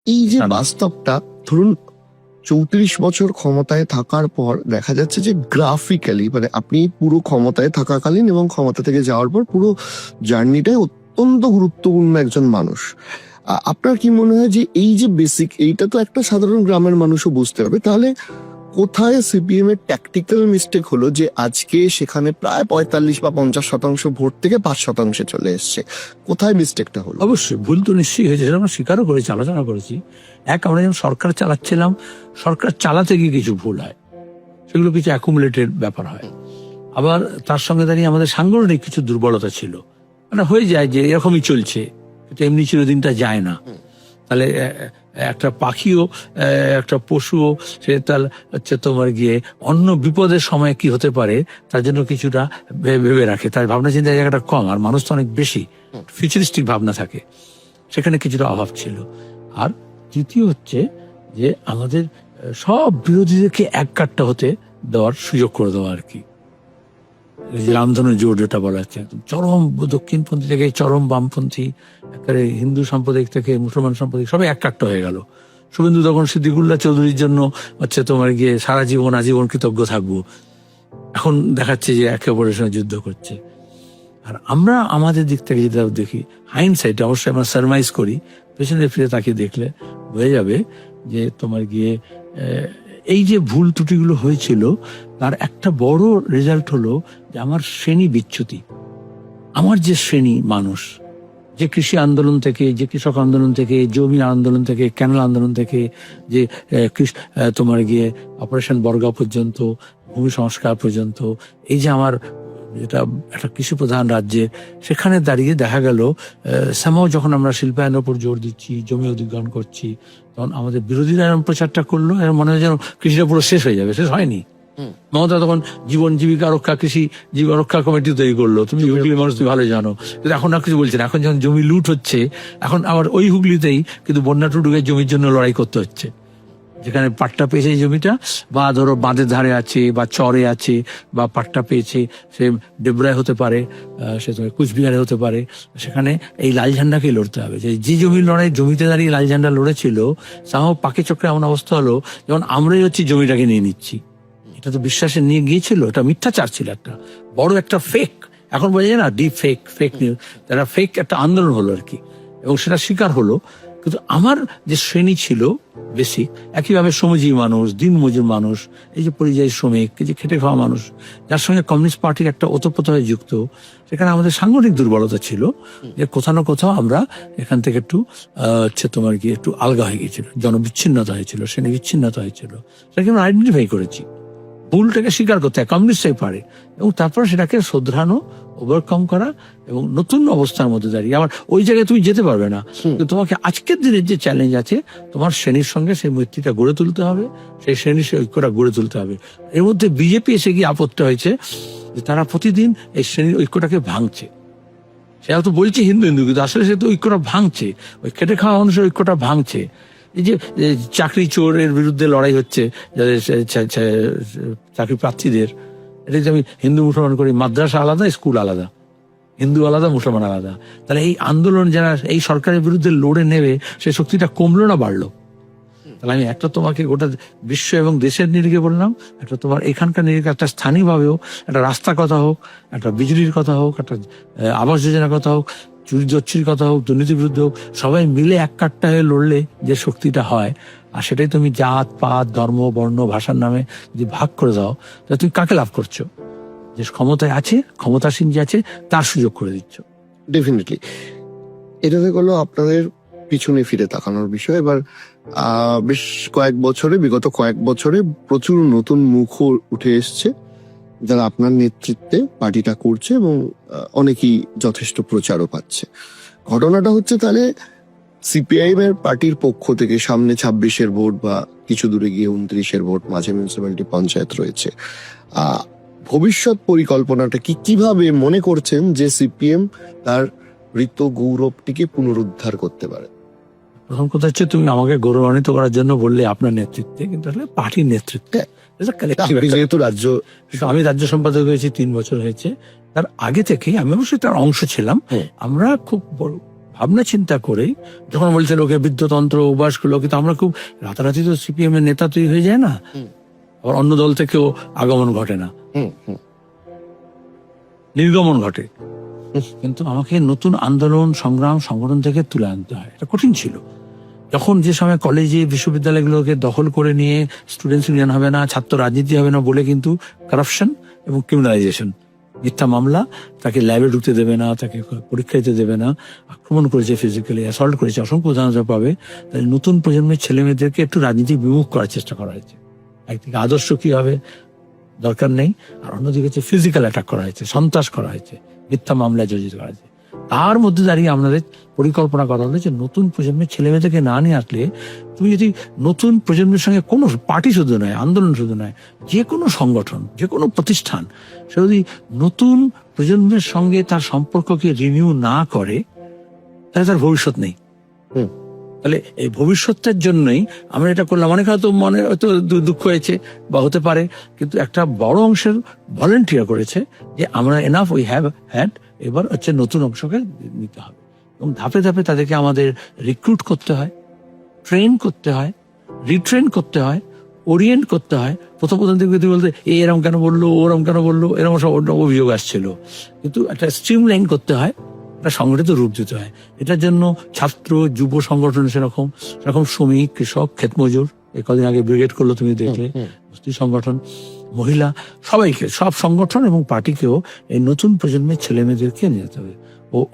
এই যে বাস্তবটা, ধরুন 34 বছর ক্ষমতায় থাকার পর দেখা যাচ্ছে যে গ্রাফিক্যালি মানে আপনি পুরো ক্ষমতায় থাকাকালীন এবং ক্ষমতা থেকে যাওয়ার পর পুরো জার্নিটাই অত্যন্ত গুরুত্বপূর্ণ একজন মানুষ। আপনার কি মনে হয় যে এই যে বেসিক, এইটা তো একটা সাধারণ গ্রামের মানুষও বুঝতে পারবে, তাহলে কোথায় সিপিএম এর ট্যাকটিক্যাল মিস্টেক হলো যে আজকে সেখানে প্রায় 45 বা 50% ভোট থেকে 5% চলে এসছে? কোথায় মিস্টেকটা হলো? অবশ্যই ভুল তো নিশ্চয়ই হয়েছে, সেটা আমরা স্বীকারও করেছি, আলোচনা করেছি। আমরা যখন সরকার চালাচ্ছিলাম, সরকার চালাতে গিয়ে কিছু ভুল হয়, সেগুলো কিছু অ্যাকুমুলেটেড ব্যাপার হয়। আবার তার সঙ্গে দাঁড়িয়ে আমাদের সাংগঠনিক কিছু দুর্বলতা ছিল, মানে হয়ে যায় যে এরকমই চলছে, কিন্তু এমনি চিরদিনটা যায় না। তাহলে একটা পাখিও, একটা পশুও, সে তার হচ্ছে তোমার গিয়ে অন্য বিপদের সময় কি হতে পারে তার জন্য কিছুটা ভেবে রাখে, তার ভাবনা চিন্তার জায়গাটা কম, আর মানুষ তো অনেক বেশি ফিউচারিস্টিক ভাবনা থাকে, সেখানে কিছুটা অভাব ছিল। আর তৃতীয় হচ্ছে যে আমাদের সব বিরোধীদেরকে এক কাট্টা হতে দেওয়ার সুযোগ করে দেওয়া আর কি। রামধনু জোট যেটা বলা হচ্ছে, চরম দক্ষিণপন্থী থেকে চরম বামপন্থী, একেবারে হিন্দু সাম্প্রদায়িক থেকে মুসলমান সাম্প্রদায়িক সবাই এক কাট্টা হয়ে গেল। শুভেন্দু তখন সিদ্দিকুল্লাহ চৌধুরীর জন্য হচ্ছে তোমার গিয়ে সারা জীবন আজীবন কৃতজ্ঞ থাকবো, এখন দেখাচ্ছে যে একে অপরের সঙ্গে যুদ্ধ করছে। আর আমরা আমাদের দিক থেকে যেটা দেখি, হাইন্ডসাইট অবশ্যই আমরা সারমাইজ করি, পেছনে ফিরে তাকিয়ে দেখলে বোঝা যাবে যে তোমার গিয়ে এই যে ভুল ত্রুটিগুলো হয়েছিল তার একটা বড় রেজাল্ট হলো যে আমার শ্রেণী বিচ্যুতি। আমার যে শ্রেণী মানুষ, যে কৃষি আন্দোলন থেকে, যে কৃষক আন্দোলন থেকে, জমি আন্দোলন থেকে, ক্যানাল আন্দোলন থেকে, যে তোমার গিয়ে অপারেশন বর্গা পর্যন্ত, ভূমি সংস্কার পর্যন্ত, এই যে আমার যেটা একটা কৃষি প্রধান রাজ্যে, সেখানে দাঁড়িয়ে দেখা গেল সামাও যখন আমরা শিল্পায়নের উপর জোর দিচ্ছি, জমি অধিগ্রহণ করছি, তখন আমাদের বিরোধীরা এরকম প্রচারটা করলো, এর মনে হয় যেন কৃষিটা পুরো শেষ হয়ে যাবে। শেষ হয়নি। মমতা তখন জীবন জীবিকা রক্ষা কৃষি জীবন রক্ষা কমিটি তৈরি করলো, তুমি হুগলি মানুষ তুমি ভালো জানো, কিন্তু এখন আর কিছু বলছে না। এখন যখন জমি লুট হচ্ছে, এখন আবার ওই হুগলিতেই কিন্তু বন্যা টুডুকে জমির জন্য লড়াই করতে হচ্ছে, যেখানে পাট্টা পেয়েছে এই জমিটা, বা ধরো বাঁধের ধারে আছে বা চরে আছে বা পাট্টা পেয়েছে, সে ডেবরায় হতে পারে, সে কুচবিহারে হতে পারে, সেখানে এই লাল ঝান্ডাকেই লড়তে হবে। যে জমির লড়াই জমিতে দাঁড়িয়ে লাল ঝান্ডা লড়েছিল, তাও পাকে চক্রে এমন অবস্থা হলো যেমন আমরাই হচ্ছে জমিটাকে নিয়ে নিচ্ছি। এটা তো বিশ্বাসে নিয়ে গিয়েছিল, এটা মিথ্যাচার ছিল, একটা বড় একটা ফেক। এখন বোঝা যায় না, ডিপ ফেক, ফেক নিউজ, তারা ফেক একটা আন্দোলন হলো আর কি, এবং সেটা স্বীকার হলো। কিন্তু আমার যে শ্রেণী ছিল বেসিক, একইভাবে শ্রমজীবী মানুষ, দিনমজুর মানুষ, এই যে পরিযায়ী শ্রমিক, এই যে খেটে খাওয়া মানুষ, যার সঙ্গে কমিউনিস্ট পার্টির একটা ওতপ্রোতভাবে যুক্ত, সেখানে আমাদের সাংগঠনিক দুর্বলতা ছিল, যে কোথাও না কোথাও আমরা এখান থেকে একটু হচ্ছে তোমার গিয়ে একটু আলগা হয়ে গিয়েছিল, জনবিচ্ছিন্নতা হয়েছিল, শ্রেণী বিচ্ছিন্নতা হয়েছিল। সেটাকে আমরা আইডেন্টিফাই করেছি, ভুলটাকে স্বীকার করতে হয়, কমিউনিস্টই পারে, এবং তারপর সেটাকে শোধরানো, ওভারকাম করা, এবং নতুন অবস্থার মধ্যে দাঁড়িয়ে আবার ওই জায়গায় তুমি যেতে পারবে না। কিন্তু তোমাকে আজকের দিনের যে চ্যালেঞ্জ আছে, তোমার শ্রেণীর সঙ্গে সেই মৈত্রীটা গড়ে তুলতে হবে, সেই শ্রেণীর ঐক্যটা গড়ে তুলতে হবে। এর মধ্যে বিজেপি এসে গিয়ে আপত্তি হয়েছে যে তারা প্রতিদিন এই শ্রেণীর ঐক্যটাকে ভাঙছে। সে হয়তো বলছে হিন্দু হিন্দু, কিন্তু আসলে সে তো ঐক্যটা ভাঙছে, ওই খেটে খাওয়া মানুষের ঐক্যটা ভাঙছে। এই যে চাকরি চোরের বিরুদ্ধে লড়াই হচ্ছে, যাদের চাকরি প্রার্থীদের, এটা যে আমি হিন্দু মুসলমান করি, মাদ্রাসা আলাদা, স্কুল আলাদা, হিন্দু আলাদা, মুসলমান আলাদা। তাহলে এই আন্দোলন যারা এই সরকারের বিরুদ্ধে লড়ে নেবে, সেই শক্তিটা কমলো না বাড়লো? তাহলে আমি একটা তোমাকে গোটা বিশ্ব এবং দেশের নিরিখে বললাম, একটা তোমার এখানকার নিরিখে, একটা স্থানীয়ভাবেও একটা রাস্তার কথা হোক, একটা বিজুলির কথা হোক, একটা আবাস যোজনার কথা হোক, চুরি জচ্ছির কথা হোক, দুর্নীতির বিরুদ্ধে হোক, সবাই মিলে এক কাট্টা হয়ে লড়লে যে শক্তিটা হয়, আর সেটাই তুমি জাত পাত ধর্ম বর্ণ ভাষার নামে যদি ভাগ করে দাও, তাহলে তুমি কাকে লাভ করছো? যে ক্ষমতায় আছে, ক্ষমতাসীন যে আছে, তার সুযোগ করে দিচ্ছ। ডেফিনেটলি। এটা হয়ে গেল আপনাদের পিছনে ফিরে তাকানোর বিষয়। এবার বেশ বিগত কয়েক বছরে প্রচুর নতুন মুখও উঠে এসছে, যারা আপনার নেতৃত্বে পার্টিটা করছে, এবং অনেকেই যথেষ্ট প্রচারও পাচ্ছে। ঘটনাটা হচ্ছে তাহলে সিপিআইএম এর পার্টির পক্ষ থেকে সামনে 26-এর ভোট, বা কিছু দূরে গিয়ে 29-এর ভোট, মাঝে মিউনিসিপ্যালিটি পঞ্চায়েত রয়েছে। ভবিষ্যৎ পরিকল্পনাটা কিভাবে মনে করছেন যে সিপিএম তার ঋত গৌরবটিকে পুনরুদ্ধার করতে পারে? প্রথম কথা হচ্ছে, তুমি আমাকে গৌরবান্বিত করার জন্য বললে আপনার নেতৃত্বে, কিন্তু আসলে পার্টির নেতৃত্বে। যেহেতু রাজ্য, আমি রাজ্য সম্পাদক হয়েছি 3 বছর হয়েছে, তার আগে থেকেই আমি অবশ্যই তার অংশ ছিলাম। আমরা খুব ভাবনা চিন্তা করে যখন বলছে লোকে বৃদ্ধতন্ত্র অভ্যাসগুলো, কিন্তু আমরা খুব রাতারাতি তো সিপিএম এর নেতা তৈরি হয়ে যায় না, আবার অন্য দল থেকেও আগমন ঘটে না, নির্গমন ঘটে। কিন্তু আমাকে নতুন আন্দোলন সংগ্রাম সংগঠন থেকে তুলে আনতে হয়। এটা কঠিন ছিল। যখন যে সময় কলেজে বিশ্ববিদ্যালয়গুলোকে দখল করে নিয়ে স্টুডেন্টস ইউনিয়ন হবে না, ছাত্র রাজনীতি হবে না বলে কিন্তু কারাপশন এবং ক্রিমিনালাইজেশন, মিথ্যা মামলা, তাকে ল্যাবে ঢুকতে দেবে না, তাকে পরীক্ষা দিতে দেবে না, আক্রমণ করেছে, ফিজিক্যালি অ্যাসল্ট করেছে, অসংখ্য উদাহরণ পাবে। তাই নতুন প্রজন্মের ছেলে মেয়েদেরকে একটু রাজনীতি বিমুখ করার চেষ্টা করা হয়েছে। একদিকে আদর্শ কি হবে দরকার নেই, আর অন্যদিকে হচ্ছে ফিজিক্যাল অ্যাটাক করা হয়েছে, সন্ত্রাস করা হয়েছে, মিথ্যা মামলায় জড়িত করা হয়েছে। তার মধ্যে দাঁড়িয়ে আমাদের পরিকল্পনা করা হলো যে নতুন প্রজন্মের ছেলে মেয়েদেরকে না নিয়ে আসলে, তুমি যদি নতুন প্রজন্মের সঙ্গে কোনো পার্টি শুধু নয়, আন্দোলন শুধু নয়, যে কোনো সংগঠন, যে কোনো প্রতিষ্ঠান, সে যদি নতুন প্রজন্মের সঙ্গে তার সম্পর্ককে রিনিউ না করে, তাহলে তার ভবিষ্যৎ নেই। তাহলে এই ভবিষ্যতের জন্যই আমরা এটা করলাম। অনেক হয়তো মনে হয়তো দুঃখ হয়েছে বা হতে পারে, কিন্তু একটা বড় অংশের ভলেন্টিয়ার করেছে যে আমরা এনাফ উই হ্যাভ হ্যাড, এবার হচ্ছে নতুন অংশকে নিতে হবে। এবং ধাপে ধাপে তাদেরকে আমাদের রিক্রুট করতে হয়, ট্রেন করতে হয়, রিট্রেন করতে হয়, ওরিয়েন্ট করতে হয়। প্রথম দেখতে বলতে এরম কেন বললো, ওরম কেন বললো, এরকম সব অভিযোগ আসছিল। কিন্তু একটা স্ট্রিমলাইন করতে হয়, একটা সংগঠিত রূপ দিতে হয়। এটার জন্য ছাত্র যুব সংগঠন সেরকম শ্রমিক, কৃষক, ক্ষেতমজুর, কদিন আগে ব্রিগেড করলো তুমি দেখলে, বস্তি সংগঠন, মহিলা, সবাইকে, সব সংগঠন এবং পার্টিকেও এই নতুন প্রজন্মের ছেলে মেয়েদেরকে নিয়ে যেতে হবে।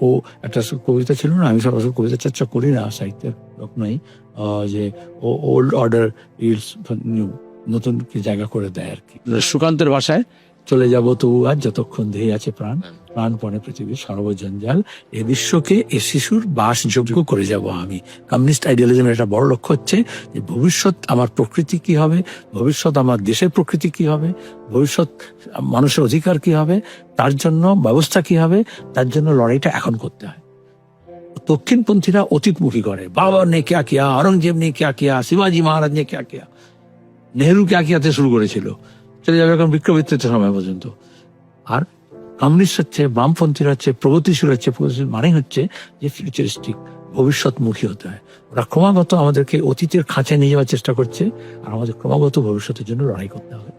ও একটা কবিতা ছিল না, আমি সরাসরি কবিতা চর্চা করি না, সাহিত্যের লোক নই, যে ও ওল্ড অর্ডার ইজ নিউ, নতুন কি জায়গা করে দেয় আর কি। সুকান্তের ভাষায়, চলে যাব তবু আজ যতক্ষণ দেহে আছে প্রাণ, প্রাণপণে পৃথিবীর সর্বজঞ্জাল, এ বিশ্বকে এ শিশুর বাসযোগ্য করে যাব আমি। কমিউনিস্ট আইডিয়ালিজমের একটা বড় লক্ষ্য হচ্ছে যে ভবিষ্যৎ আমার প্রকৃতি কি হবে, ভবিষ্যৎ আমার দেশের প্রকৃতি কি হবে, ভবিষ্যৎ মানুষের অধিকার কি হবে, তার জন্য ব্যবস্থা কি হবে, তার জন্য লড়াইটা এখন করতে হয়। দক্ষিণপন্থীরা অতীতমুখী করে, বাবা নে ক্যা কিয়া, অরঙ্গজেব নে ক্যা কিয়া, শিবাজি মহারাজ নে ক্যা কিয়া, নেহরু ক্যা কিয়াতে শুরু করেছিল, চলে যাবে এখন বিক্রমিত্রের সময় পর্যন্ত। আর কমিউনিস্ট হচ্ছে, বামপন্থীরা হচ্ছে প্রগতিশীল, মানে হচ্ছে যে ফিউচারিস্টিক, ভবিষ্যৎমুখী হতে হয়। ওরা ক্রমাগত আমাদেরকে অতীতের খাঁচায় নিয়ে যাওয়ার চেষ্টা করছে, আর আমাদের ক্রমাগত ভবিষ্যতের জন্য লড়াই করতে হবে।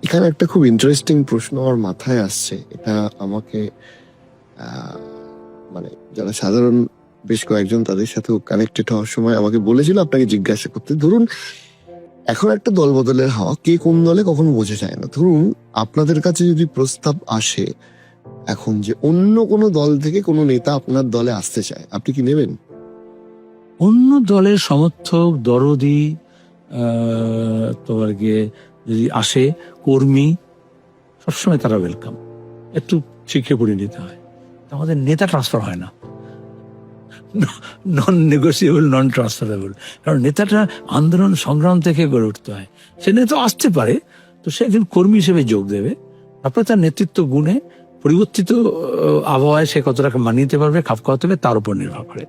এখানে একটা খুব ইন্টারেস্টিং প্রশ্ন আমার মাথায় আসছে। এটা আমাকে মানে যারা সাধারণ বেশ কয়েকজন তাদের সাথেও কানেক্টেড হওয়ার সময় আমাকে বলেছিল আপনাকে জিজ্ঞাসা করতে। ধরুন এখন একটা দল বদলের হাওয়া, কে কোন দলে কখনো বোঝা যায় না। ধরুন আপনাদের কাছে যদি প্রস্তাব আসে এখন যে অন্য কোনো দল থেকে কোনো নেতা আপনার দলে আসতে চায়, আপনি কি নেবেন? অন্য দলের সমর্থক, দরদি, তোমার গিয়ে যদি আসে, কর্মী, সবসময় তারা ওয়েলকাম। একটু শিখে পড়ে নিতে হয়। আমাদের নেতা ট্রান্সফার হয় না, নন নেগোসিয়েবল, নন ট্রান্সফারেবল। কারণ নেতাটা আন্দোলন সংগ্রাম থেকে গড়ে উঠতে হয়। সে নেতা আসতে পারে, তো সে একজন কর্মী হিসেবে যোগ দেবে, তারপরে তার নেতৃত্ব গুণে পরিবর্তিত আবহাওয়ায় সে কতটা মানিয়ে নিতে পারবে, খাপ খাওয়াতে হবে, তার উপর নির্ভর করে।